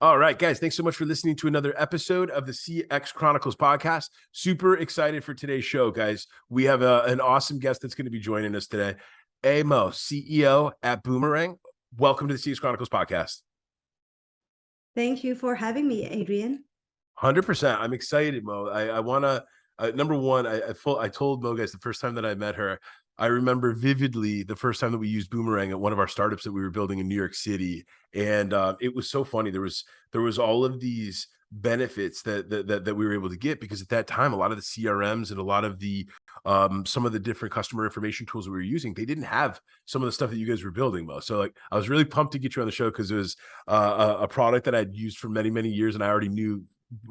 All right, guys, thanks so much for listening to another episode of the CX Chronicles podcast. Super excited for today's show, guys. We have an awesome guest that's going to be joining us today. Moah, CEO at Boomerang. Welcome to the CX Chronicles podcast. Thank you for having me, Adrian. 100%. I'm excited, Moah. I want to, number one, I told Moah, guys, the first time that I met her, I remember vividly the first time that we used Boomerang at one of our startups that we were building in New York City. And it was so funny. There was all of these benefits that we were able to get, because at that time, a lot of the CRMs and a lot of the some of the different customer information tools that we were using, they didn't have some of the stuff that you guys were building, Moah. So like, I was really pumped to get you on the show because it was a product that I'd used for many, many years, and I already knew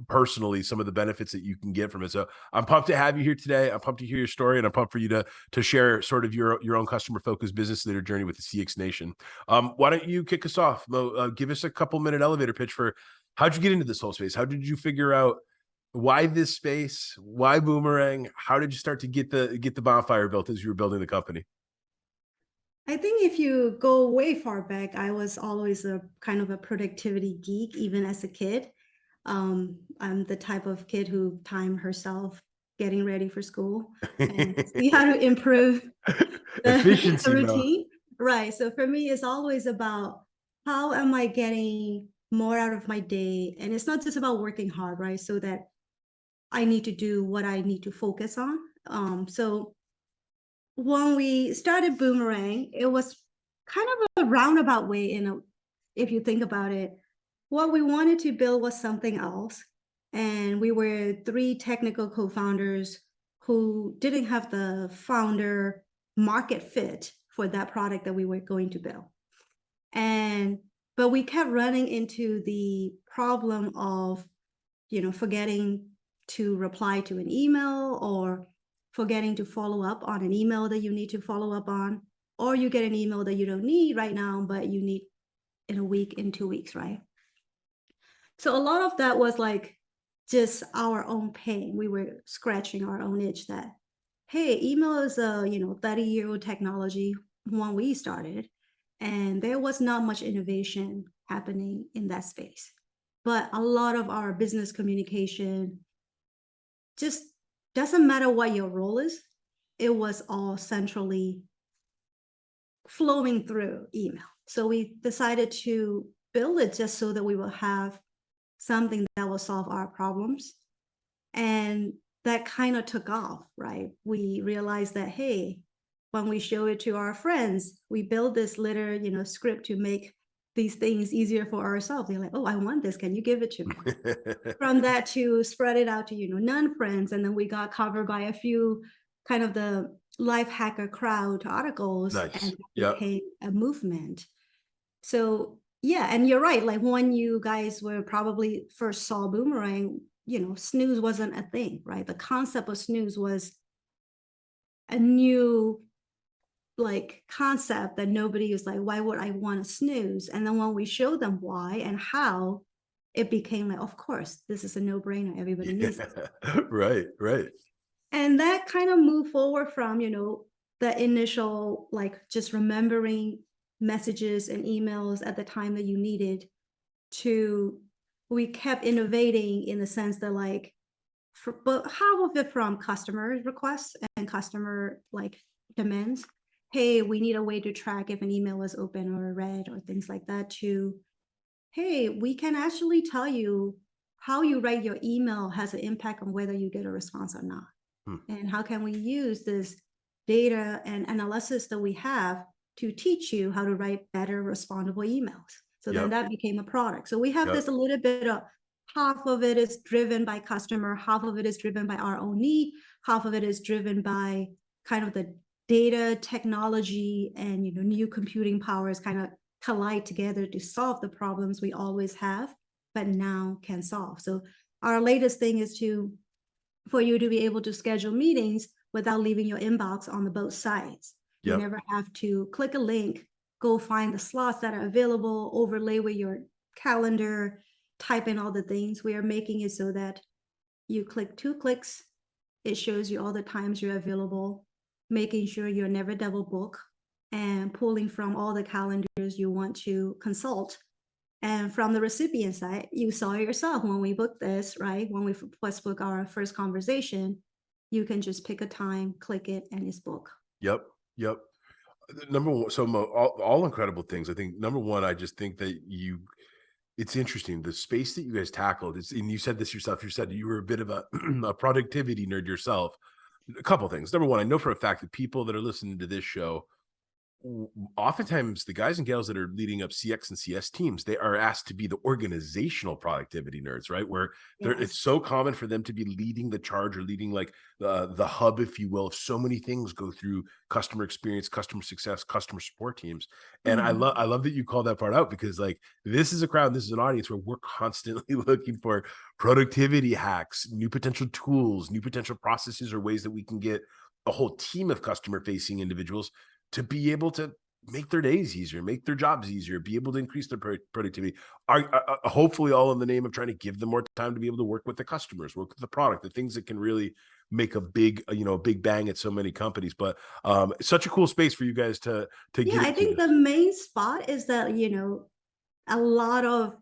personally some of the benefits that you can get from it. So I'm pumped to have you here today. I'm pumped to hear your story, and I'm pumped for you to share sort of your own customer focused business leader journey with the CX Nation. Why don't you kick us off, Moah? Give us a couple minute elevator pitch for how'd you get into this whole space? How did you figure out why this space? Why Boomerang? How did you start to get the bonfire built as you were building the company? I think if you go way far back, I was always a kind of a productivity geek, even as a kid. I'm the type of kid who timed herself getting ready for school and see how to improve the Efficiency, Moah. routine. Right. So for me, it's always about how am I getting more out of my day? And it's not just about working hard, right? So that I need to do what I need to focus on. So when we started Boomerang, it was kind of a roundabout way if you think about it. What we wanted to build was something else. And we were three technical co-founders who didn't have the founder market fit for that product that we were going to build. But we kept running into the problem of, forgetting to reply to an email, or forgetting to follow up on an email that you need to follow up on, or you get an email that you don't need right now, but you need in a week, in 2 weeks, right? So a lot of that was like just our own pain. We were scratching our own itch that, hey, email is a 30-year-old technology when we started, and there was not much innovation happening in that space. But a lot of our business communication just doesn't matter what your role is. It was all centrally flowing through email. So we decided to build it just so that we will have something that will solve our problems. And that kind of took off, right? We realized that, hey, when we show it to our friends, we build this little, script to make these things easier for ourselves. They're like, oh, I want this. Can you give it to me? From that to spread it out to, non-friends. And then we got covered by a few kind of the life hacker crowd articles, Nice. and Yeah. became a movement. So yeah, and you're right. Like when you guys were probably first saw Boomerang, snooze wasn't a thing, right? The concept of snooze was a new concept that nobody was like, why would I want to snooze? And then when we showed them why and how, it became like, of course, this is a no-brainer. Everybody needs it. Right, right. And that kind of moved forward from, the initial, just remembering messages and emails at the time that you needed, to we kept innovating in the sense that but half of it from customer requests and customer demands. Hey, we need a way to track if an email is open or read or things like that, to, hey, we can actually tell you how you write your email has an impact on whether you get a response or not. And how can we use this data and analysis that we have to teach you how to write better, respondable emails? So then that became a product. So we have this a little bit of, half of it is driven by customer, half of it is driven by our own need, half of it is driven by kind of the data technology and new computing powers kind of collide together to solve the problems we always have, but now can solve. So our latest thing is for you to be able to schedule meetings without leaving your inbox on the both sides. You never have to click a link, go find the slots that are available, overlay with your calendar, type in all the things. We are making it so that you click 2 clicks, it shows you all the times you're available, making sure you're never double book, and pulling from all the calendars you want to consult And from the recipient side, you saw it yourself when we booked this, right? When we first booked our first conversation, you can just pick a time, click it, and it's booked. Yep. Yep. Number one, so all incredible things. I think number one, I just think that it's interesting the space that you guys tackled. It's and you said this yourself. You said you were a bit of a, a productivity nerd yourself. A couple things. Number one, I know for a fact that people that are listening to this show oftentimes the guys and gals that are leading up CX and CS teams, they are asked to be the organizational productivity nerds, right? Where it's Yes. so common for them to be leading the charge or leading like the hub, if you will, of so many things go through customer experience, customer success, customer support teams. And Mhm. I love that you call that part out because like this is a crowd, this is an audience where we're constantly looking for productivity hacks, new potential tools, new potential processes or ways that we can get a whole team of customer facing individuals to be able to make their days easier, make their jobs easier, be able to increase their productivity. Hopefully, all in the name of trying to give them more time to be able to work with the customers, work with the product, the things that can really make a big, a big bang at so many companies. But such a cool space for you guys to Yeah, get I into think the this. main spot is that, a lot of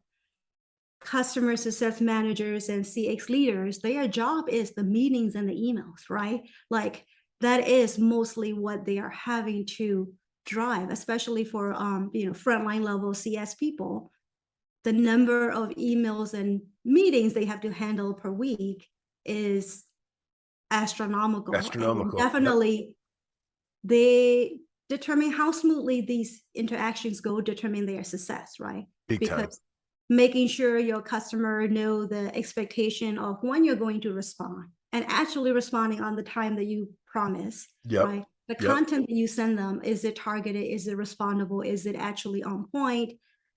customer success managers and CX leaders, their job is the meetings and the emails, right? Like that is mostly what they are having to drive, especially for frontline level CS people. The number of emails and meetings they have to handle per week is astronomical. And then Astronomical. Yep. definitely they determine how smoothly these interactions go, determine their success, right? Big time. Because making sure your customer know the expectation of when you're going to respond and actually responding on the time that you promise, Yep. right? The Yep. content that you send them, is it targeted? Is it respondable? Is it actually on point?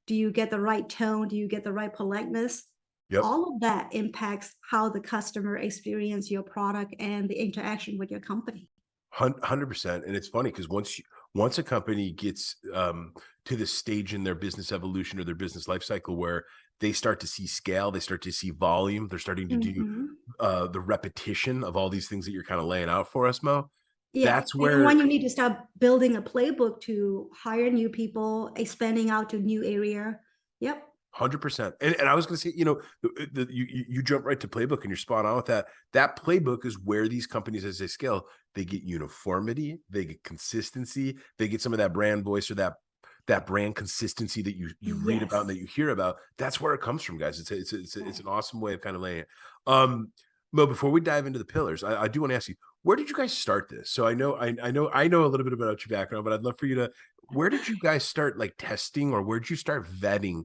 Do you get the right tone? Do you get the right politeness? Yep. All of that impacts how the customer experience your product and the interaction with your company. 100%. And it's funny because once a company gets to the stage in their business evolution or their business life cycle where they start to see scale, they start to see volume, they're starting to do Mhm. the repetition of all these things that you're kind of laying out for us, Mo. Yeah, That's and then where when you need to start building a playbook to hire new people, expanding out to new area. Yep. 100%. And I was going to say, you jump right to playbook and you're spot on with that. That playbook is where these companies, as they scale, they get uniformity, they get consistency, they get some of that brand voice or that brand consistency that you read about and Yes. that you hear about. That's where it comes from, guys. It's Right. an awesome way of kind of laying it. Mo, before we dive into the pillars, I do want to ask you, where did you guys start this? So I know a little bit about your background, but I'd love for you to. Where did you guys start like testing, or where did you start vetting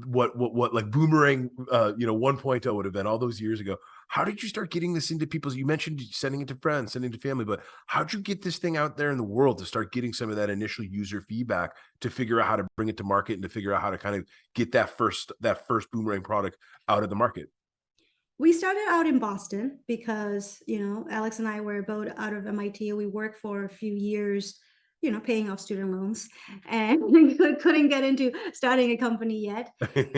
what like boomerang 1.0 would have been all those years ago? How did you start getting this into people's, you mentioned sending it to friends, sending it to family, but how'd you get this thing out there in the world to start getting some of that initial user feedback to figure out how to bring it to market and to figure out how to kind of get that first boomerang product out of the market? We started out in Boston because, Alex and I were both out of MIT. We worked for a few years, paying off student loans and we couldn't get into starting a company yet.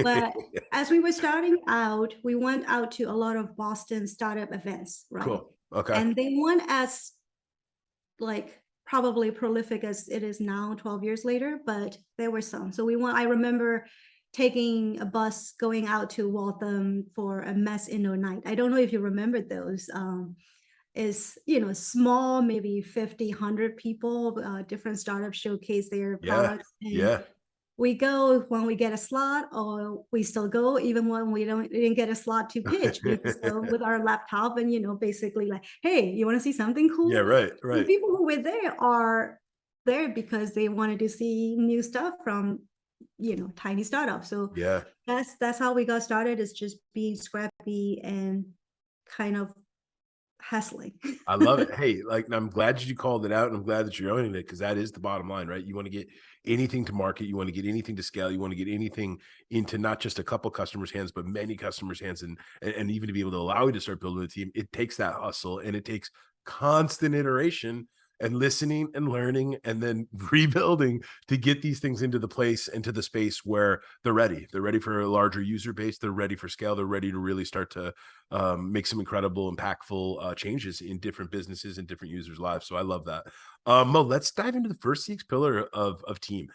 But as we were starting out, we went out to a lot of Boston startup events, right? Cool. Okay. And they weren't as like probably prolific as it is now 12 years later, but there were some. So I remember taking a bus going out to Waltham for a mess inno night. I don't know if you remember those. Is small, maybe 50, 100 people, different startups showcase their Yeah. products, and Yeah. we go when we get a slot, or we still go even when we didn't get a slot to pitch. We just go with our laptop and basically like, hey, you want to see something Yeah. cool? Right. The Right. people who were there are there because they wanted to see new stuff from tiny startups. So Yeah. that's how we got started, is just being scrappy and kind of hustling. I love it. Hey, like, I'm glad you called it out, and I'm glad that you're owning it because that is the bottom line, right? You want to get anything to market, you want to get anything to scale, you want to get anything into not just a couple customers' hands, but many customers' hands, and even to be able to allow you to start building a team. It takes that hustle, and it takes constant iteration and listening and learning, and then rebuilding to get these things into the place, into the space where they're ready. They're ready for a larger user base. They're ready for scale. They're ready to really start to make some incredible, impactful changes in different businesses and different users' lives. So I love that. Mo, let's dive into the first CX pillar of team.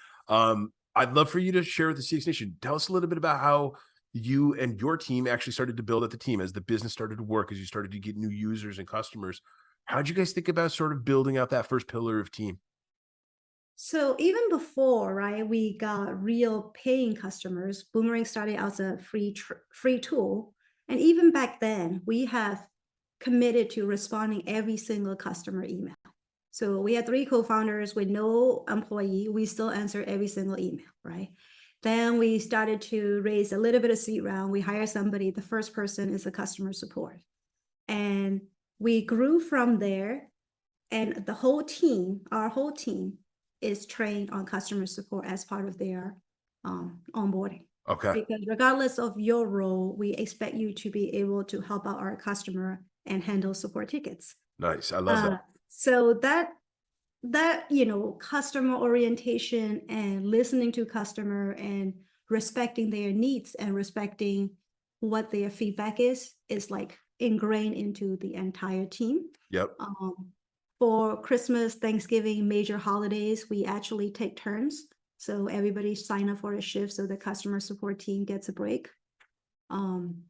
I'd love for you to share with the CX Nation. Tell us a little bit about how you and your team actually started to build at the team as the business started to work, as you started to get new users and customers. How'd you guys think about sort of building out that first pillar of team? So even before, right, we got real paying customers. Boomerang started out as a free tool, and even back then, we have committed to responding every single customer email. So we had three co-founders with no employee. We still answer every single email, right? Then we started to raise a little bit of seed round. We hire somebody. The first person is the customer support, and we grew from there. And the whole team, our whole team, is trained on customer support as part of their onboarding. Okay. Because regardless of your role, we expect you to be able to help out our customer and handle support tickets. Nice. I love Uh, that. so that customer orientation and listening to customer and respecting their needs and respecting what their feedback is like ingrained into the entire team. Yep. For Christmas, Thanksgiving, major holidays, we actually take turns. So everybody sign up for a shift so the customer support team gets a break. Um,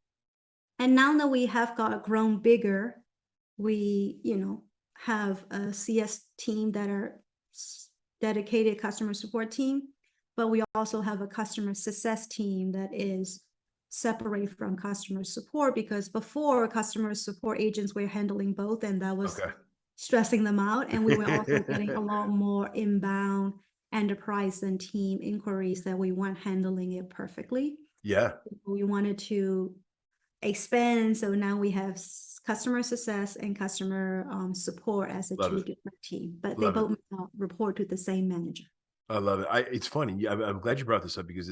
and now that we have got grown bigger, we, have a CS team that are dedicated customer support team, but we also have a customer success team that is separate from customer support, because before, customer support agents were handling both, and that was Okay. stressing them out. And we were also getting a lot more inbound enterprise and team inquiries that we weren't handling it perfectly. Yeah. We wanted to expand. So now we have customer success and customer support as a Love two it. different team, but they Love it. both report to the same manager. I love it. It's funny. Yeah, I'm glad you brought this up because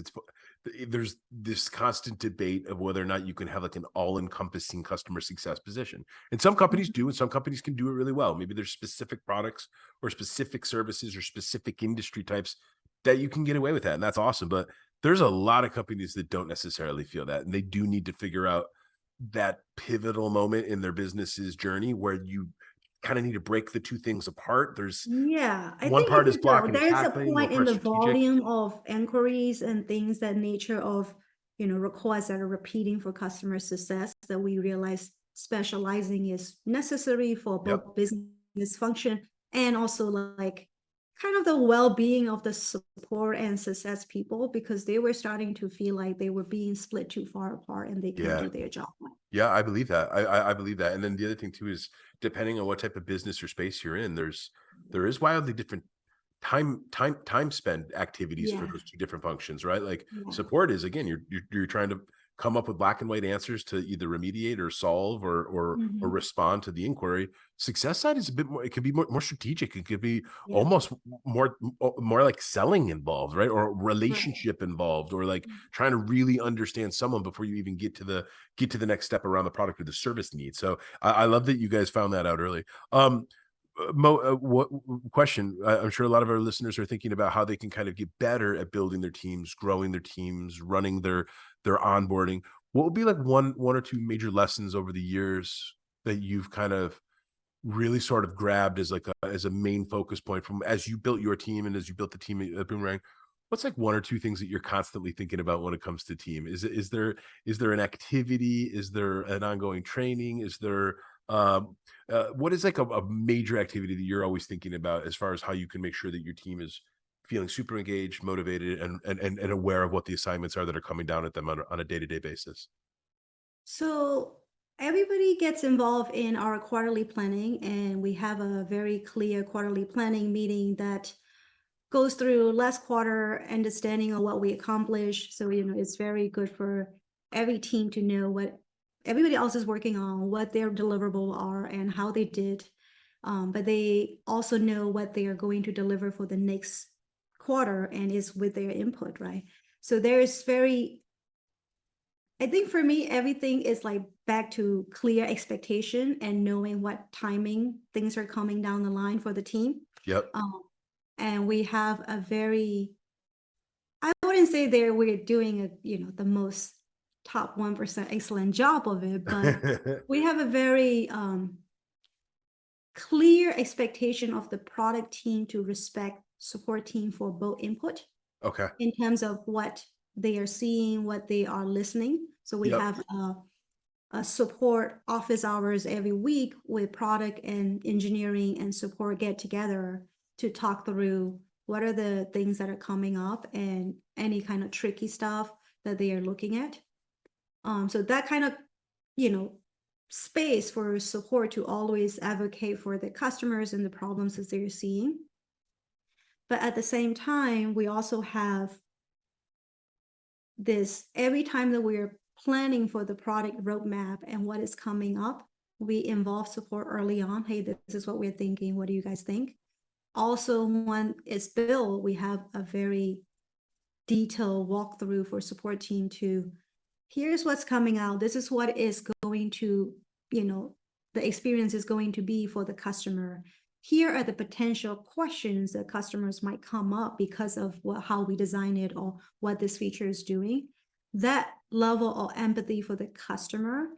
there's this constant debate of whether or not you can have like an all-encompassing customer success position. And some companies Mhm. do, and some companies can do it really well. Maybe there's specific products or specific services or specific industry types that you can get away with that, and that's awesome. But there's a lot of companies that don't necessarily feel that, and they do need to figure out that pivotal moment in their business's journey where you kind of need to break the two things apart. There's Yeah, one I part is think so. blocking and There's a tackling, one point in part the strategic. volume of inquiries and things that nature of, requests that are repeating for customer success that we realize specializing is necessary for Yep. both business function and also like kind of the well-being of the support and success people, because they were starting to feel like they were being split too far apart and they can't Yeah. do their job. Yeah, I believe that. I believe that. And then the other thing too is depending on what type of business or space you're in, there is wildly different time spent activities for Yeah, those two different functions, right? Like yeah. support is again, you're trying to come up with black and white answers to either remediate or solve or Mhm. respond to the inquiry. Success side is a bit more, it could be more strategic. It could be Yeah, almost more like selling involved, right? Or right. relationship involved, or like trying to really understand someone before you even get to the next step around the product or the service need. So I love that you guys found that out early. Mo, what question? I'm sure a lot of our listeners are thinking about how they can kind of get better at building their teams, growing their teams, running their onboarding. What would be like one or two major lessons over the years that you've kind of really sort of grabbed as like as a main focus point from as you built your team and as you built the team at Boomerang? What's like one or two things that you're constantly thinking about when it comes to team? Is there an activity? Is there an ongoing training? Is there what is like a major activity that you're always thinking about as far as how you can make sure that your team is feeling super engaged, motivated, and aware of what the assignments are that are coming down at them on a day-to-day basis? So everybody gets involved in our quarterly planning, and we have a very clear quarterly planning meeting that goes through last quarter understanding of what we accomplished. So, it's very good for every team to know what everybody else is working on, what their deliverables are, and how they did. But they also know what they are going to deliver for the next quarter and is with their input, right? So there's very I think for me, everything is like back to clear expectation and knowing what timing things are coming down the line for the team. Yep. Um, and we have a I wouldn't say there we're doing the most top 1% excellent job of it, but we have a very clear expectation of the product team to respect support team for both input. Okay. in terms of what they are seeing, what they are listening. So we Yep. have a support office hours every week with product and engineering and support get together to talk through what are the things that are coming up and any kind of tricky stuff that they are looking at. So that kind of, you know, space for support to always advocate for the customers and the problems that they're seeing. But at the same time, we also have this every time that we're planning for the product roadmap and what is coming up, we involve support early on. Hey, this is what we're thinking. What do you guys think? Also, when it's built, we have a very detailed walkthrough for support team to here's what's coming out. This is what is going to, you know, the experience is going to be for the customer. Here are the potential questions that customers might come up because of how we design it or what this feature is doing. That level of empathy for the customer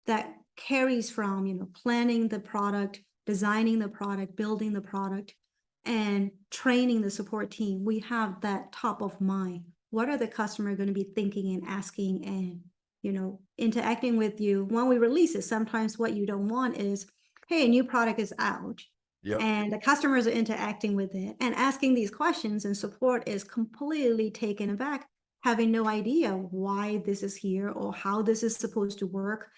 that carries from, you know, planning the product, designing the product, building the product, and training the support team. We have that top of mind. What are the customer going to be thinking and asking and, you know, interacting with you when we release it? Sometimes what you don't want is, hey, a new product is out Yep. and the customers are interacting with it and asking these questions, and support is completely taken aback, having no idea why this is here or how this is supposed to work,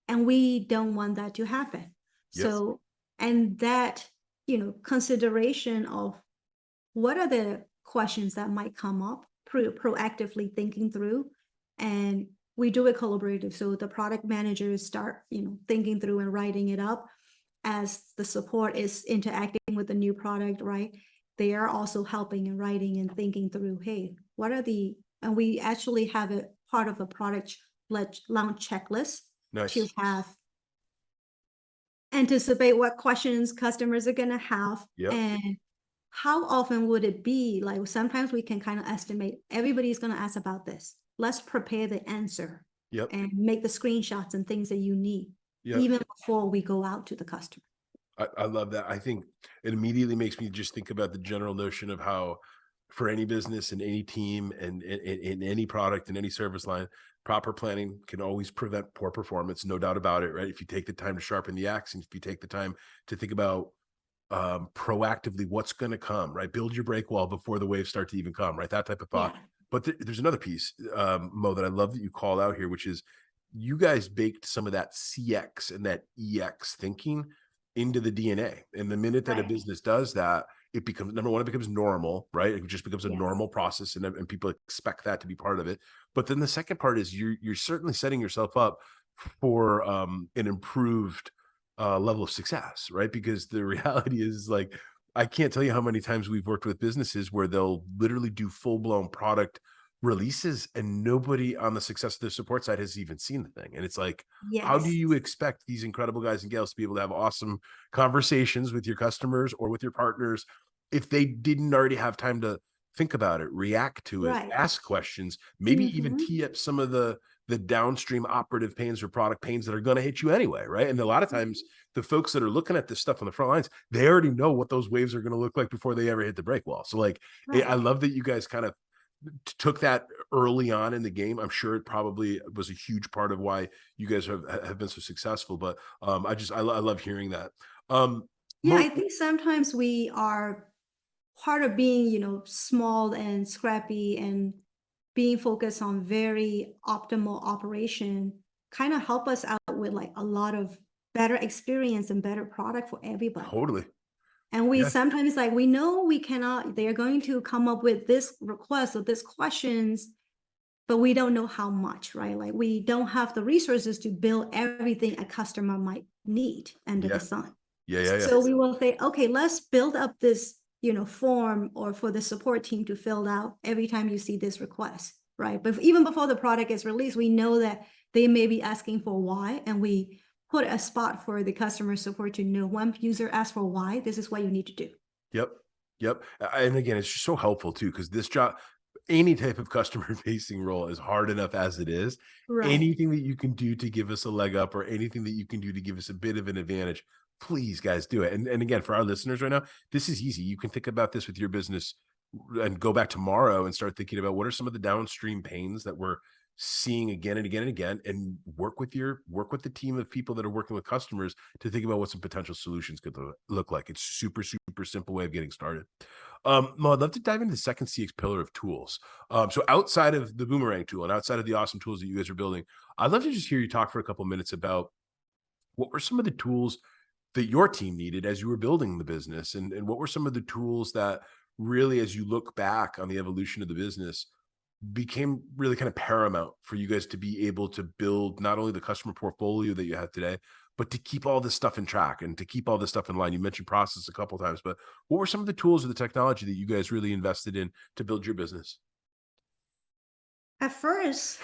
and we don't want that to happen. Yep. So, and that, you know, consideration of what are the questions that might come up, proactively thinking through, and we do it collaborative. So the product managers start, you know, thinking through and writing it up as the support is interacting with the new product, right? They are also helping and writing and thinking through, hey, what are the, and we actually have a part of a product launch checklist to Nice. have anticipate what questions customers are going to have Yep. and how often would it be like sometimes we can kind of estimate everybody's going to ask about this. Let's prepare the answer Yep. and make the screenshots and things that you need Yep. even before we go out to the customer. I love that. I think it immediately makes me just think about the general notion of how for any business and any team and in any product and any service line, proper planning can always prevent poor performance, no doubt about it, right? If you take the time to sharpen the axe and if you take the time to think about proactively what's going to come, right? Build your break wall before the waves start to even come, right? That type of thought. Yeah. But there's another piece, Mo, that I love that you call out here, which is you guys baked some of that CX and that EX thinking into the DNA. And the minute that a Right. business does that, it becomes number one, it becomes normal, right? It just becomes a Yes. normal process, and people expect that to be part of it. But then the second part is you're certainly setting yourself up for an improved level of success, right? Because the reality is like I can't tell you how many times we've worked with businesses where they'll literally do full blown product releases and nobody on the success of the support side has even seen the thing. And it's like, how do Yes. you expect these incredible guys and gals to be able to have awesome conversations with your customers or with your partners if they didn't already have time to think about it, react to it, Right. ask questions, maybe even Hmm. tee up some of the downstream operative pains or product pains that are going to hit you anyway, right? And a lot of times the folks that are looking at this stuff on the front lines, they already know what those waves are going to look like before they ever hit the break wall. So like I Right. love that you guys kind of took that early on in the game. I'm sure it probably was a huge part of why you guys have been so successful. But I love hearing that. Yeah, Mo, I think sometimes we are part of being, you know, small and scrappy and being focused on very optimal operation kind of help us out with like a lot of better experience and better product for everybody. totally. And we Yeah. sometimes like we know we cannot, they're going to come up with this request or this questions, but we don't know how much, right? Like we don't have the resources to build everything a customer might need under the Yeah. sun. Yeah. Yeah. Yeah. So we will say, okay, let's build up this, you know, form or for the support team to fill out every time you see this request, right? But even before the product is released, we know that they may be asking for why, and we put a spot for the customer support to know when user asks for why, this is what you need to do. Yep. Yep. And again, it's just so helpful too, because this job, any type of customer facing role is hard enough as it is. Right. Anything that you can do to give us a leg up or anything that you can do to give us a bit of an advantage, please guys do it. And again, for our listeners right now, this is easy. You can think about this with your business and go back tomorrow and start thinking about what are some of the downstream pains that we're seeing again and again and again, and work with the team of people that are working with customers to think about what some potential solutions could look like. It's super simple way of getting started. Mo, I'd love to dive into the second CX pillar of tools. So outside of the Boomerang tool and outside of the awesome tools that you guys are building, I'd love to just hear you talk for a couple minutes about what were some of the tools that your team needed as you were building the business, and what were some of the tools that really, as you look back on the evolution of the business, became really kind of paramount for you guys to be able to build not only the customer portfolio that you have today, but to keep all this stuff in track and to keep all this stuff in line. You mentioned process a couple of times, but what were some of the tools or the technology that you guys really invested in to build your business? At first,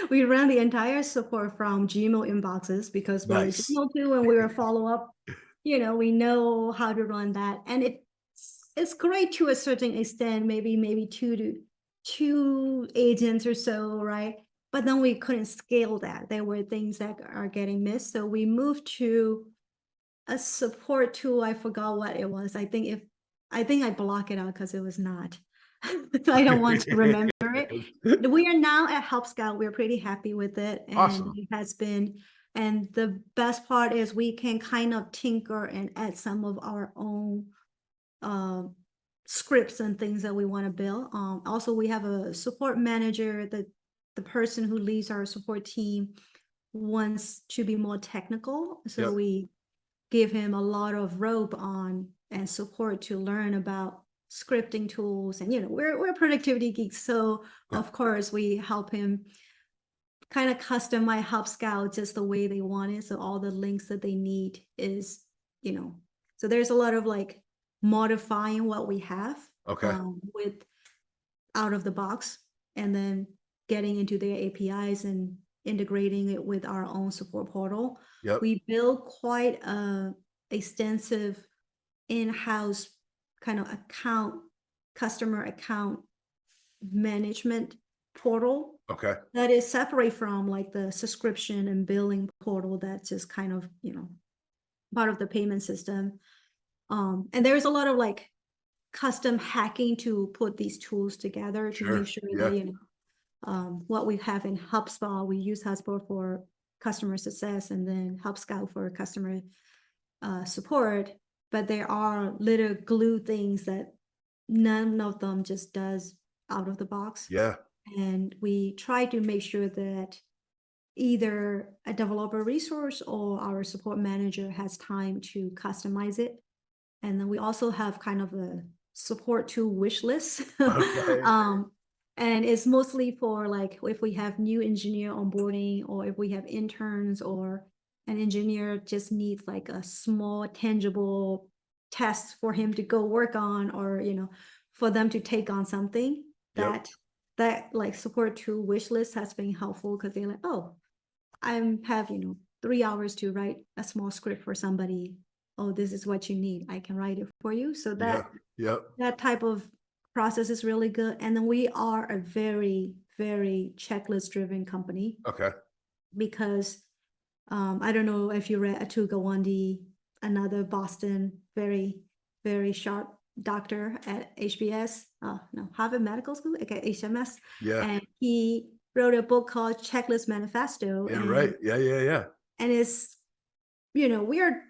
we ran the entire support from Gmail inboxes because we're a Nice. Gmail too, and we're a follow-up. We know how to run that, and it's great to a certain extent, maybe two agents or so, right? But then we couldn't scale that. There were things that are getting missed, so we moved to a support tool. I forgot what it was. I think I block it out because it was not. I don't want to remember it. We are now at Help Scout. We're pretty happy with it, and Awesome. it has been. And the best part is we can kind of tinker and add some of our own uh, scripts and things that we want to build. Also, we have a support manager. That the person who leads our support team wants to be more technical, so Yep. we give him a lot of rope on and support to learn about scripting tools. And we're productivity geeks, so Yep. of course we help him kind of custom my Help Scout just the way they want it, so all the links that they need is you know so there's a lot of like modifying what we have Okay. with out of the box, and then getting into their APIs and integrating it with our own support portal. Yep. We build quite a extensive in-house kind of customer account management portal Okay. that is separate from like the subscription and billing portal that's just kind of, part of the payment system. And there's a lot of like custom hacking to put these tools together to make Sure. sure that, Yeah. what we have in HubSpot, we use HubSpot for customer success and then HubScout for customer support. But there are little glue things that none of them just does out of the box. Yeah. And we try to make sure that either a developer resource or our support manager has time to customize it. And then we also have kind of a support tool wish list. Okay. And it's mostly for like if we have new engineer onboarding, or if we have interns, or an engineer just needs like a small tangible test for him to go work on, or for them to take on something. Yep. That like support tool wish list has been helpful, because they're like, oh, I have 3 hours to write a small script for somebody. Oh, this is what you need, I can write it for you. So Yeah. that Yep. that type of process is really good. And then we are a very, very checklist driven company, Okay. because I don't know if you read Atuga Wandi, another Boston very, very sharp doctor at HBS, no, Harvard Medical School, okay, HMS. Yeah. And he wrote a book called Checklist Manifesto. Yeah. Right. Yeah. Yeah. Yeah. And it's, we are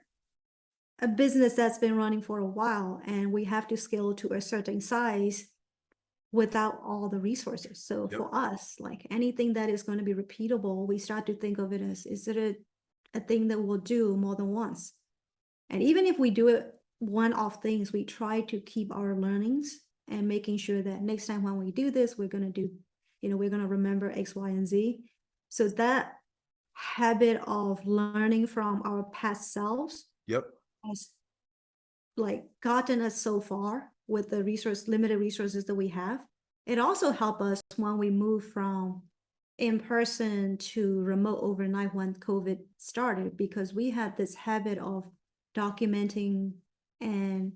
a business that's been running for a while, and we have to scale to a certain size without all the resources. So Yep. for us, like anything that is going to be repeatable, we start to think of it as, is it a thing that we'll do more than once? And even if we do it one-off things, we try to keep our learnings and making sure that next time when we do this, we're going to do, we're going to remember X, Y, and Z. So that habit of learning from our past selves Yep. has like gotten us so far with the limited resources that we have. It also helped us when we moved from in person to remote overnight when COVID started, because we had this habit of documenting and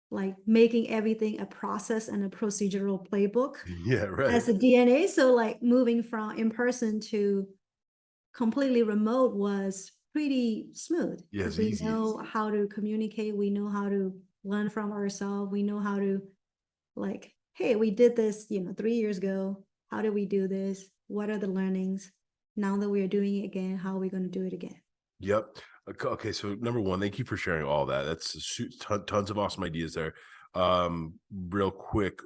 like making everything a process and a procedural playbook Yeah. Right. as a DNA. So like moving from in person to completely remote was pretty smooth, Yeah. because It's we easy. know how to communicate, we know how to learn from ourselves, we know how to like, hey, we did this, 3 years ago. How did we do this? What are the learnings? Now that we are doing it again, how are we going to do it again? Yep. Okay, so number one, thank you for sharing all that. That's tons of awesome ideas there. Real quick,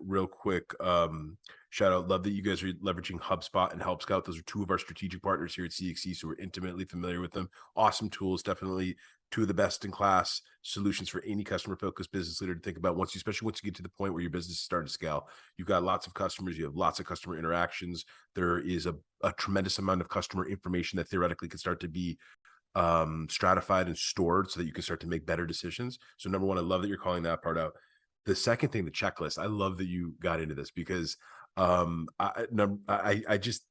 shout out. Love that you guys are leveraging HubSpot and Help Scout. Those are two of our strategic partners here at CXC, so we're intimately familiar with them. Awesome tools, definitely two of the best in class solutions for any customer focused business leader to think about once you, especially once you get to the point where your business is starting to scale. You've got lots of customers, you have lots of customer interactions. There is a tremendous amount of customer information that theoretically could start to be stratified and stored so that you can start to make better decisions. So number one, I love that you're calling that part out. The second thing, the checklist, I love that you got into this because I just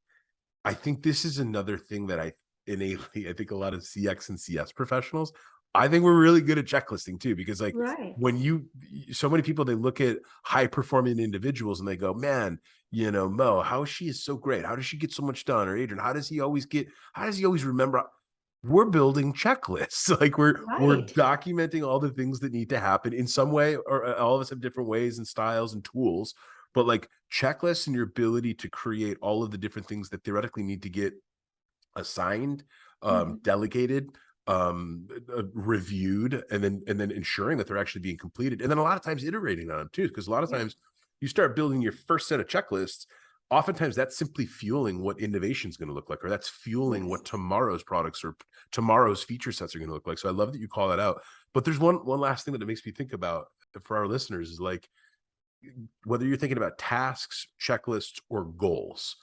I think this is another thing that I think a lot of CX and CS professionals, I think we're really good at checklisting too, because like Right. when so many people, they look at high performing individuals and they go, man, Mo, how she is so great. How does she get so much done? Or Adrian, how does he always remember? We're building checklists. Like we're Right. documenting all the things that need to happen in some way, or all of us have different ways and styles and tools, but like checklists and your ability to create all of the different things that theoretically need to get assigned, Mhm. delegated, reviewed, and then ensuring that they're actually being completed. And then a lot of times iterating on them too, because a lot of Yeah. times you start building your first set of checklists. Oftentimes that's simply fueling what innovation is going to look like, or that's fueling Yes. what tomorrow's products or tomorrow's feature sets are going to look like. So I love that you call that out. But there's one last thing that it makes me think about for our listeners is like whether you're thinking about tasks, checklists, or goals,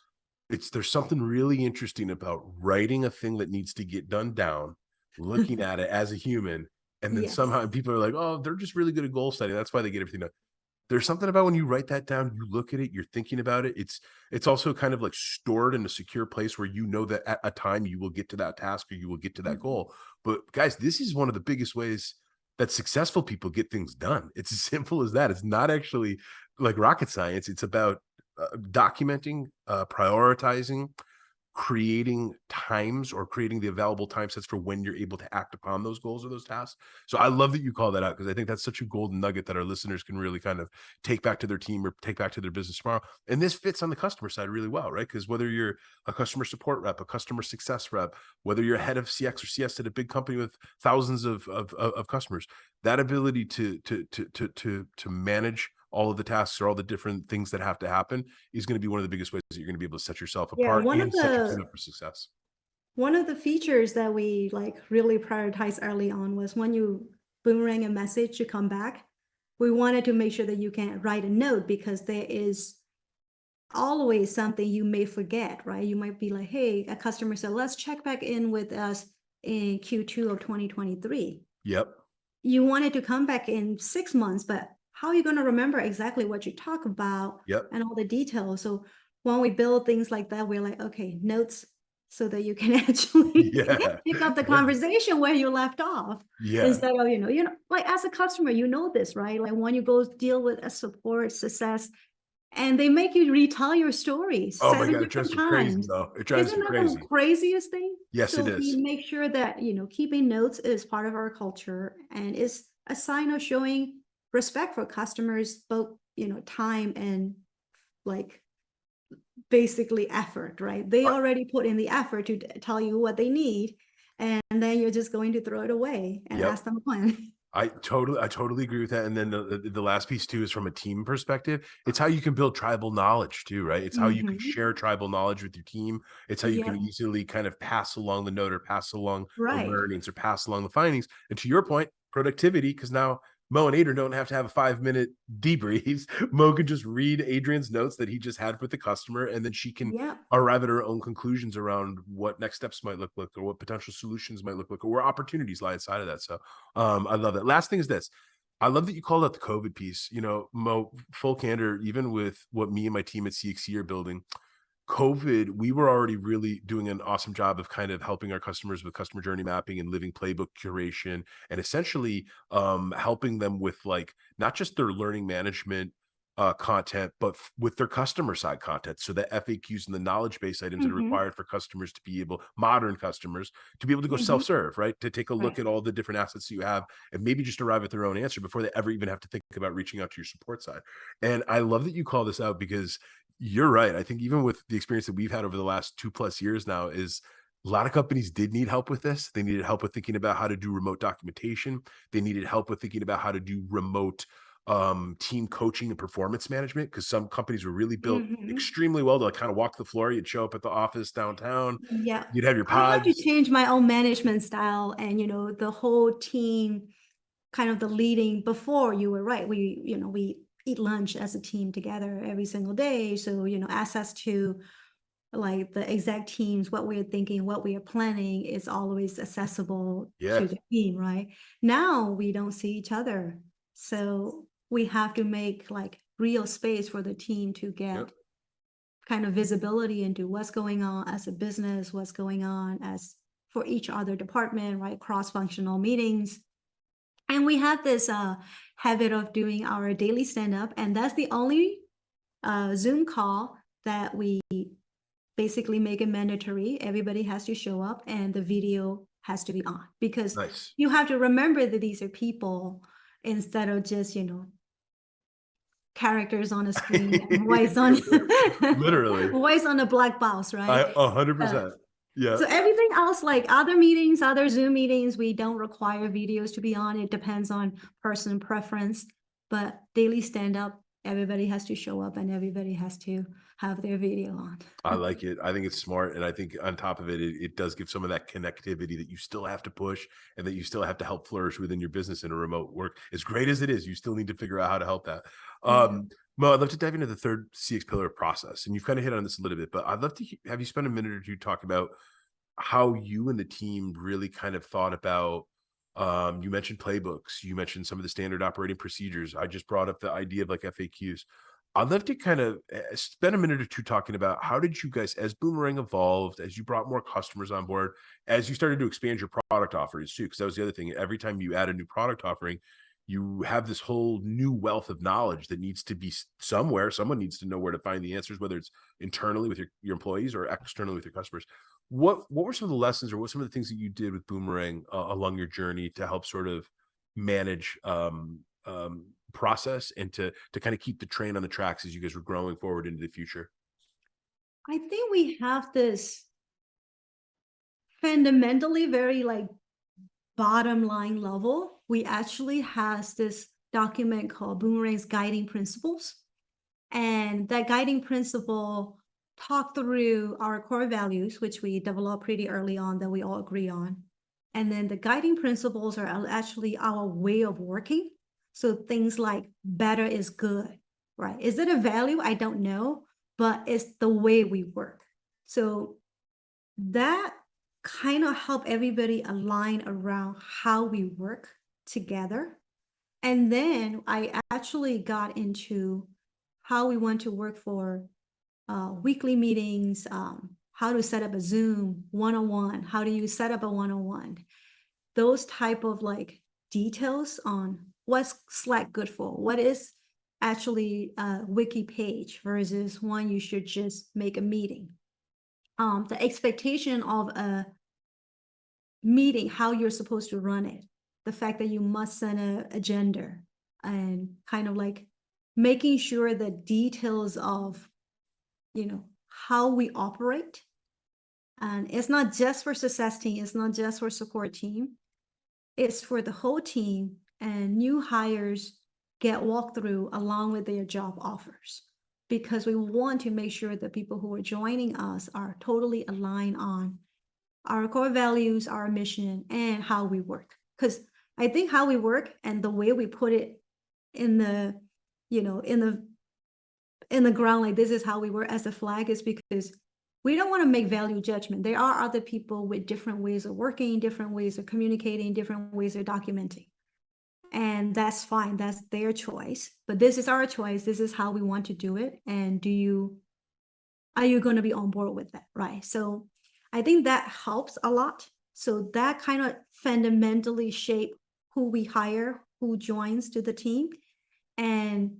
there's something really interesting about writing a thing that needs to get done down, looking at it as a human, and then Yes. somehow people are like, oh, they're just really good at goal setting. That's why they get everything done. There's something about when you write that down, you look at it, you're thinking about it. It's also kind of like stored in a secure place where you know that at a time you will get to that task or you will get to that Mhm. goal. But guys, this is one of the biggest ways that successful people get things done. It's as simple as that. It's not actually like rocket science. It's about documenting, prioritizing, creating times or creating the available time sets for when you're able to act upon those goals or those tasks. So I love that you call that out because I think that's such a golden nugget that our listeners can really kind of take back to their team or take back to their business tomorrow. And this fits on the customer side really well, right? Because whether you're a customer support rep, a customer success rep, whether you're a head of CX or CS at a big company with thousands of customers, that ability to manage all of the tasks or all the different things that have to happen is going to be one of the biggest ways that you're going to be able to set yourself Yeah, apart and set your team up for success. one of the features that we like really prioritized early on was when you boomerang a message to come back, we wanted to make sure that you can write a note because there is always something you may forget, right? You might be like, hey, a customer said, let's check back in with us in Q2 of 2023. Yep. You wanted to come back in 6 months, but how are you going to remember exactly what you talk about Yep. and all the details? So when we build things like that, we're like, okay, notes so that you can actually Yeah. pick up the Yeah. conversation where you left off Yeah. instead of, like as a customer, you know this, right? Like when you go deal with a support success and they make you retell your story Oh my 7 God. It drives different me crazy times. though. It drives Isn't me that the crazy. craziest thing? Yes, it So we is. make sure that, keeping notes is part of our culture and is a sign of showing respect for customers, both, time and like basically effort, right? They I already put in the effort to tell you what they need, and then you're just going to throw it away and Yep. ask them when. I totally agree with that. And then the last piece too is from a team perspective. It's how you can build tribal knowledge too, right? It's how you can Mhm. share tribal knowledge with your team. It's how you can Yep. easily kind of pass along the note or pass along the Right. learnings or pass along the findings. And to your point, productivity, because now Mo and Adrian don't have to have a 5 minute debrief. Mo can just read Adrian's notes that he just had with the customer, and then she can Yep. arrive at her own conclusions around what next steps might look like, or what potential solutions might look like, or where opportunities lie inside of that. So I love that. Last thing is this. I love that you called out the COVID piece. Mo, full candor, even with what me and my team at CXC are building, COVID, we were already really doing an awesome job of kind of helping our customers with customer journey mapping and living playbook curation, and essentially helping them with like not just their learning management content, but with their customer side content. So the FAQs and the knowledge base items that are Mhm, required for customers to be able, modern customers, to be able to go mhm, self-serve, right? To take a look right. at all the different assets that you have and maybe just arrive at their own answer before they ever even have to think about reaching out to your support side. And I love that you call this out because you're right. I think even with the experience that we've had over the last 2+ years now is a lot of companies did need help with this. They needed help with thinking about how to do remote documentation. They needed help with thinking about how to do remote team coaching and performance management because some companies were really built Mhm. extremely well to like kind of walk the floor. You'd show up at the office downtown, Yeah. you'd have your I had to pods. change my own management style and, the whole team kind of the leading before you were right. We eat lunch as a team together every single day. So, access to like the exact teams, what we're thinking, what we are planning is always accessible to Yes. the team, right? Now we don't see each other. So we have to make like real space for the team to Yep. get kind of visibility into what's going on as a business, what's going on as for each other department, right? Cross-functional meetings. And we have this habit of doing our daily stand-up, and that's the only Zoom call that we basically make it mandatory. Everybody has to show up and the video has to be on because Nice. you have to remember that these are people instead of just, characters on a screen and voice on Literally. voice on a black box, right? I a hundred Uh, percent. Yeah. so everything else, like other meetings, other Zoom meetings, we don't require videos to be on. It depends on person preference. But daily stand up, everybody has to show up and everybody has to have their video on. I like it. I think it's smart, and I think on top of it, it does give some of that connectivity that you still have to push and that you still have to help flourish within your business in a remote work. As great as it is, you still need to figure out how to help that. Yeah. Mo, I'd love to dive into the third CX pillar of process, and you've kind of hit on this a little bit, but I'd love to have you spend a minute or two talking about how you and the team really kind of thought about you mentioned playbooks, you mentioned some of the standard operating procedures. I just brought up the idea of like FAQs. I'd love to kind of spend a minute or two talking about how did you guys, as Boomerang evolved, as you brought more customers on board, as you started to expand your product offerings too, because that was the other thing. Every time you add a new product offering, you have this whole new wealth of knowledge that needs to be somewhere. Someone needs to know where to find the answers, whether it's internally with your employees or externally with your customers. What were some of the lessons or what some of the things that you did with Boomerang along your journey to help sort of manage process and to kind of keep the train on the tracks as you guys were growing forward into the future? I think we have this fundamentally very like bottom line level. We actually has this document called Boomerang's Guiding Principles. And that guiding principle talk through our core values, which we developed pretty early on that we all agree on. And then the guiding principles are actually our way of working. So things like better is good, right? Is it a value? I don't know, but it's the way we work. So that kind of help everybody align around how we work together. And then I actually got into how we want to work for weekly meetings, how to set up a Zoom one-on-one, how do you set up a one-on-one, those type of like details on what's Slack good for, what is actually a wiki page versus one you should just make a meeting. The expectation of a meeting, how you're supposed to run it, the fact that you must send a agenda and kind of like making sure the details of how we operate. And it's not just for success team, it's not just for support team, it's for the whole team, and new hires get walkthrough along with their job offers because we want to make sure that people who are joining us are totally aligned on our core values, our mission, and how we work. Because I think how we work and the way we put it in the, you know, in the ground, like this is how we work as a flag, is because we don't want to make value judgment. There are other people with different ways of working, different ways of communicating, different ways of documenting. And that's fine. That's their choice. But this is our choice. This is how we want to do it. And are you going to be on board with that? Right. So I think that helps a lot. So that kind of fundamentally shape who we hire, who joins to the team. And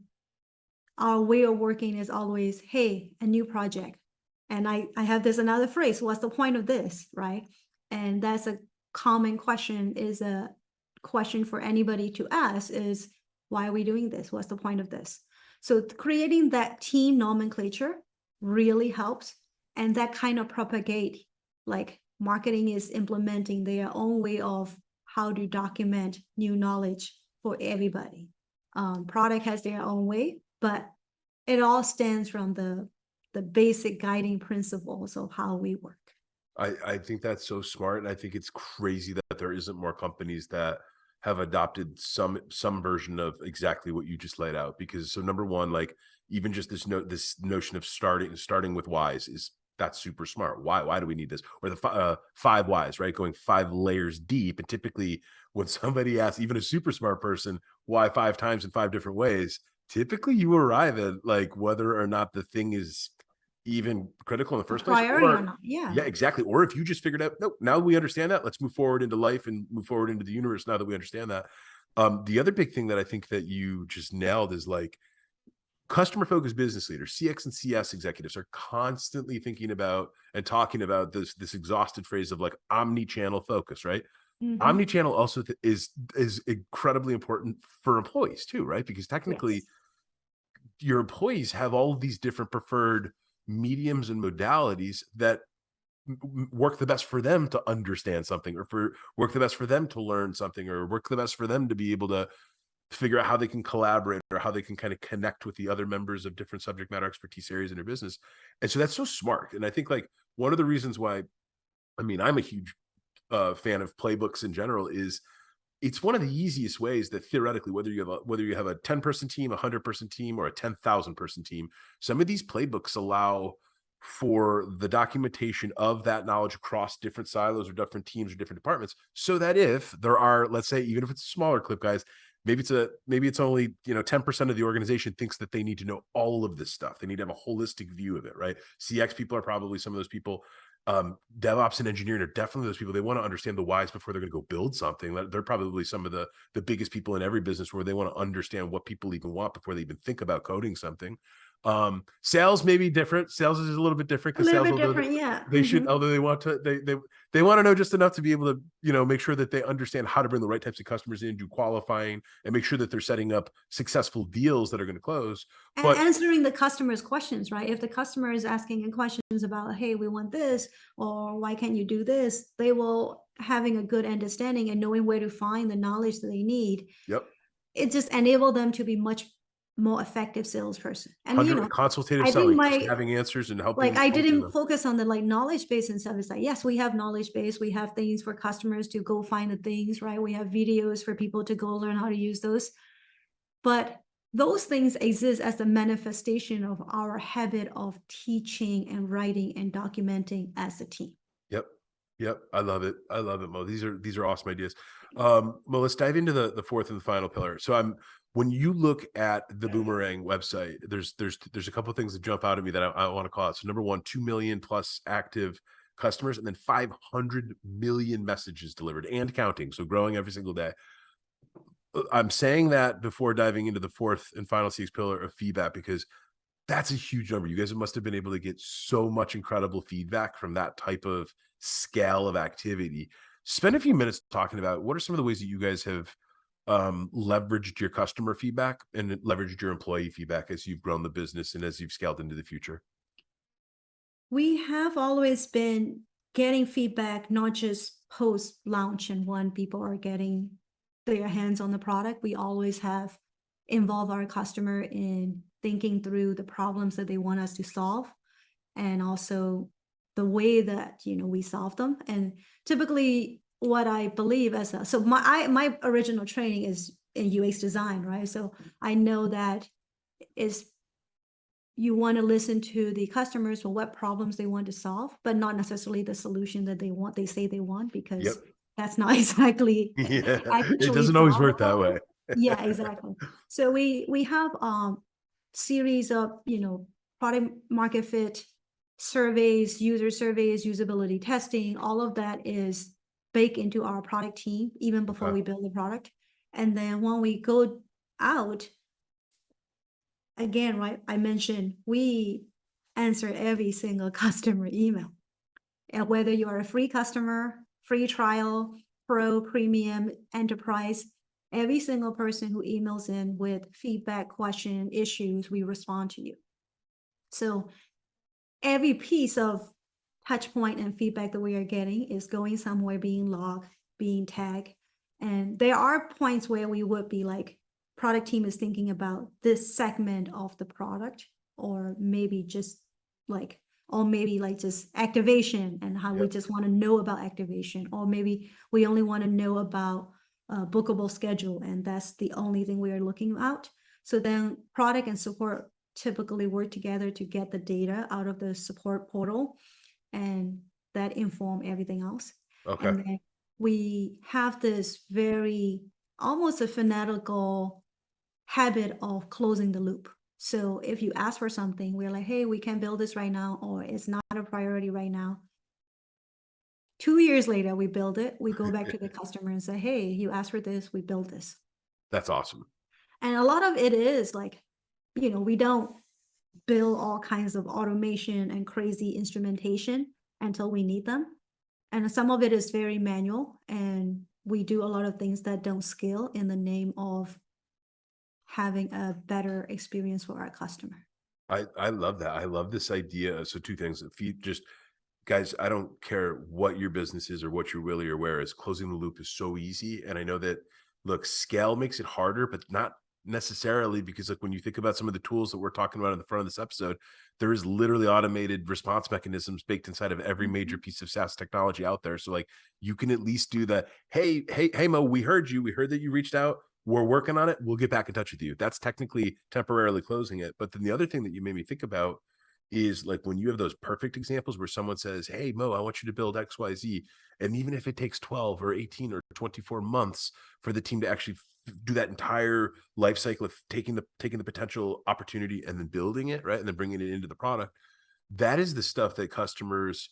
our way of working is always, hey, a new project. And I have this another phrase, what's the point of this, right? And that's a common question, is a question for anybody to ask is, why are we doing this? What's the point of this? So creating that team nomenclature really helps. And that kind of propagate, like marketing is implementing their own way of how to document new knowledge for everybody. Product has their own way, but it all stems from the basic guiding principles of how we work. I think that's so smart, and I think it's crazy that there isn't more companies that have adopted some version of exactly what you just laid out. Because so number one, like even just this notion of starting with whys is that's super smart. Why do we need this? Or the five whys, right? Going 5 layers deep. And typically, when somebody asks even a super smart person why 5 times in 5 different ways, typically you arrive at like whether or not the thing is even critical in the A first place, priority or or not? Yeah. yeah, exactly. Or if you just figured out, nope, now we understand that. Let's move forward into life and move forward into the universe now that we understand that. The other big thing that I think that you just nailed is like customer focused business leaders, CX and CS executives are constantly thinking about and talking about this exhausted phrase of like omni-channel focus, right? Mm-hmm. Omni-channel also is incredibly important for employees too, right? Because technically Yes. your employees have all of these different preferred mediums and modalities that work the best for them to understand something, or for work the best for them to learn something, or work the best for them to be able to figure out how they can collaborate or how they can kind of connect with the other members of different subject matter expertise areas in their business. And so that's so smart. And I think like one of the reasons why, I mean, I'm a huge fan of playbooks in general is it's one of the easiest ways that theoretically, whether you have a 10-person team, 100-person team, or a 10,000-person team, some of these playbooks allow for the documentation of that knowledge across different silos or different teams or different departments, so that if there are, let's say, even if it's a smaller clip, guys, maybe it's only 10% of the organization thinks that they need to know all of this stuff. They need to have a holistic view of it, right? CX people are probably some of those people. DevOps and engineering are definitely those people. They want to understand the whys before they're going to go build something. They're probably some of the biggest people in every business, where they want to understand what people even want before they even think about coding something. Sales may be different. Sales is a little bit different A because little sales, bit although different, yeah. they should, although they want to, they want to know just enough to be able to, make sure that they understand how to bring the right types of customers in, do qualifying, and make sure that they're setting up successful deals that are going to close. And But answering the customer's questions, right? If the customer is asking questions about, hey, we want this, or why can't you do this, they will having a good understanding and knowing where to find the knowledge that they need. yep, It just enable them to be much more effective salesperson. And 100 consultative I think selling, just my having answers and like helping I helping didn't them. focus on the like knowledge base and stuff. It's like, yes, we have knowledge base. We have things for customers to go find the things, right? We have videos for people to go learn how to use those. But those things exist as a manifestation of our habit of teaching and writing and documenting as a team. Yep. Yep. I love it. I love it, Mo. These are awesome ideas. Mo, let's dive into the fourth and the final pillar. So when you look at the Boomerang website, there's a couple of things that jump out at me that I want to call out. So number one, 2 million plus active customers, and then 500 million messages delivered and counting. So growing every single day. I'm saying that before diving into the fourth and final CX pillar of feedback, because that's a huge number. You guys must have been able to get so much incredible feedback from that type of scale of activity. Spend a few minutes talking about what are some of the ways that you guys have leveraged your customer feedback and leveraged your employee feedback as you've grown the business and as you've scaled into the future. We have always been getting feedback, not just post launch and when people are getting their hands on the product. We always have involved our customer in thinking through the problems that they want us to solve, and also the way that we solve them. And typically what I believe so my original training is in UX design, right? So I know that is you want to listen to the customers for what problems they want to solve, but not necessarily the solution that they say they want, Yep. because that's not exactly Yeah. It actually doesn't always solve the work that way. problem. Yeah, exactly. So we have series of product market fit surveys, user surveys, usability testing. All of that is baked into our product team even before Okay. we build the product. And then when we go out, again, right, I mentioned we answer every single customer email. And whether you are a free customer, free trial, pro, premium, enterprise, every single person who emails in with feedback, question, issues, we respond to you. So every piece of touch point and feedback that we are getting is going somewhere, being logged, being tagged. And there are points where we would be like, product team is thinking about this segment of the product, or maybe just like, or maybe like just activation and how we Yep. just want to know about activation, or maybe we only want to know about bookable schedule, and that's the only thing we are looking out. So then product and support typically work together to get the data out of the support portal, and that inform everything else. Okay. And then we have this very almost a fanatical habit of closing the loop. So if you ask for something, we're like, hey, we can build this right now, or it's not a priority right now. 2 years later, we build it. We go back to the customer and say, hey, you asked for this, we built this. That's awesome. And a lot of it is like, we don't build all kinds of automation and crazy instrumentation until we need them. And some of it is very manual, and we do a lot of things that don't scale in the name of having a better experience for our customer. I love that. I love this idea. So two things. If you just guys, I don't care what your business is or what your willy or where is, closing the loop is so easy. And I know that look, scale makes it harder, but not necessarily, because like when you think about some of the tools that we're talking about in the front of this episode, there is literally automated response mechanisms baked inside of every major Mhm. piece of SaaS technology out there. So like you can at least do the hey Mo, we heard you. We heard that you reached out. We're working on it. We'll get back in touch with you. That's technically temporarily closing it. But then the other thing that you made me think about is like when you have those perfect examples where someone says, hey, Mo, I want you to build XYZ. And even if it takes 12 or 18 or 24 months for the team to actually do that entire life cycle of taking the potential opportunity and then building it, right? And then bringing it into the product, that is the stuff that customers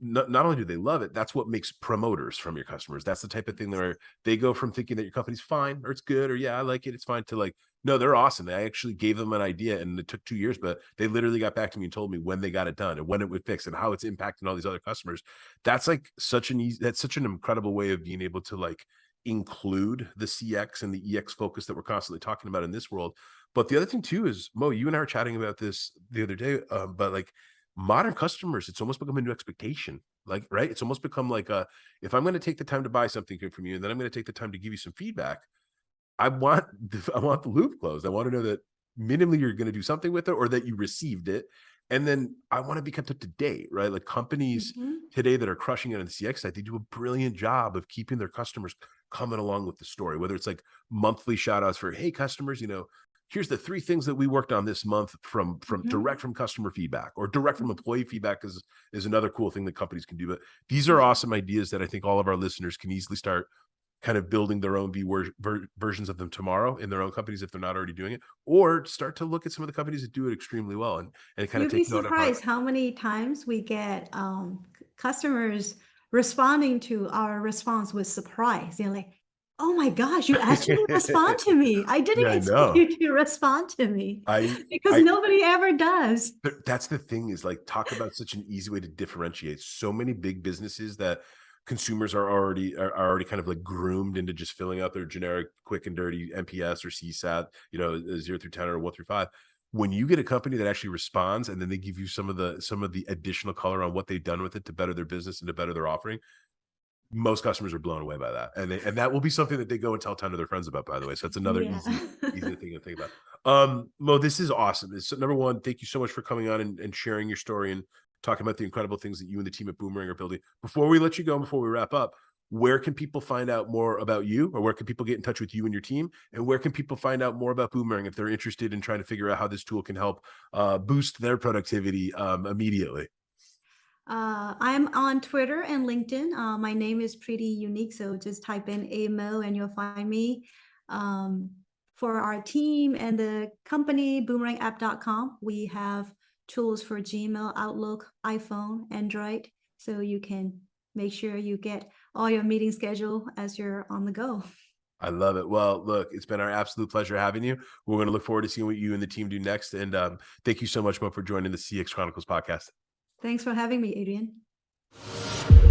not only do they love it, that's what makes promoters from your customers. That's the type of thing where they go from thinking that your company's fine or it's good or yeah, I like it, it's fine, to like, no, they're awesome. I actually gave them an idea and it took 2 years, but they literally got back to me and told me when they got it done and when it would fix and how it's impacting all these other customers. That's like that's such an incredible way of being able to like include the CX and the EX focus that we're constantly talking about in this world. But the other thing too is, Mo, you and I were chatting about this the other day, but like modern customers, it's almost become a new expectation. Like, right? It's almost become like a, if I'm going to take the time to buy something from you, and then I'm going to take the time to give you some feedback, I want the loop closed. I want to know that minimally you're going to do something with it or that you received it. And then I want to be kept up to date, right? Like companies Mhm. today that are crushing it on the CX side, they do a brilliant job of keeping their customers coming along with the story, whether it's like monthly shout outs for, hey, customers, here's the 3 things that we worked on this month from Mhm. direct from customer feedback, or direct from Mhm. employee feedback is another cool thing that companies can do. But these are awesome ideas that I think all of our listeners can easily start kind of building their own versions of them tomorrow in their own companies if they're not already doing it, or start to look at some of the companies that do it extremely well and kind of You'd be take note of how. surprised how many times we get customers responding to our response with surprise. They're like, "Oh my gosh, you actually respond to me. I Yeah, didn't I expect know. you to respond to me," I because I nobody ever does. That's the thing, is like, talk about such an easy way to differentiate so many big businesses that consumers are already kind of like groomed into just filling out their generic quick and dirty NPS or CSAT, 0 through 10 or 1 through 5. When you get a company that actually responds and then they give you some of the additional color on what they've done with it to better their business and to better their offering, most customers are blown away by that, and that will be something that they go and tell 10 of their friends about, by the way. So that's another Yeah. easy thing to think about. Mo, this is awesome. It's number one, thank you so much for coming on and sharing your story and talking about the incredible things that you and the team at Boomerang are building. Before we let you go, before we wrap up, where can people find out more about you, or where can people get in touch with you and your team? And where can people find out more about Boomerang if they're interested in trying to figure out how this tool can help boost their productivity immediately? I'm on Twitter and LinkedIn. My name is pretty unique, so just type in AMO and you'll find me. Um, for our team and the company, boomerangapp.com, we have tools for Gmail, Outlook, iPhone, Android, so you can make sure you get all your meeting schedule as you're on the go. I love it. Well, look, it's been our absolute pleasure having you. We're going to look forward to seeing what you and the team do next. And thank you so much, Mo, for joining the CX Chronicles podcast. Thanks for having me, Adrian.